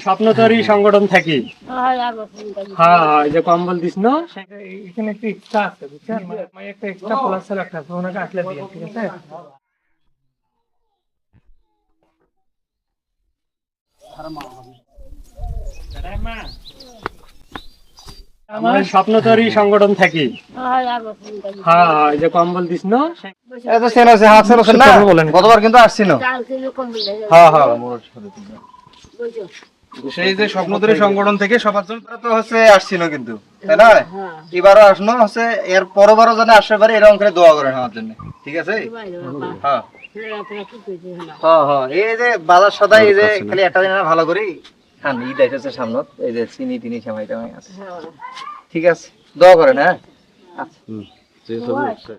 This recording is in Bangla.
স্বপ্নতরী সংগঠন থাকি। হ্যাঁ হ্যাঁ, এই যে কম্বল দিস না, এখানে একটা এক্সট্রা আছে বুঝছেন, মানে একটা এক্সট্রা প্লাস রাখা আছে, ওনাকে আসলে দিয়ে ঠিক আছে। আমার স্বপ্নতরী সংগঠন থাকি। হ্যাঁ হ্যাঁ, এই যে কম্বল দিস না, এত সেন আছে হাত সেন আছে না, গতবার কিন্তু আসছিল। হ্যাঁ হ্যাঁ, সেই যে স্বপ্নদরী সংগঠন থেকে সবার জন্য তো হচ্ছে আসছিল কিন্তু, তাই না? এবারও আসনো হচ্ছে, এর পরবারও যেন আসতে পারে এরকম করে দোয়া করেন আমার জন্য, ঠিক আছে? হ্যাঁ হ্যাঁ হ্যাঁ, এই যে বাজার সদাই এই যে খালি একটা দিন ভালো করি খান, ঈদ আসছে সামনে, এই যে চিনি টিনি সেমাই টেমাই আছে, ঠিক আছে? দোয়া করেন, হ্যাঁ। আচ্ছা।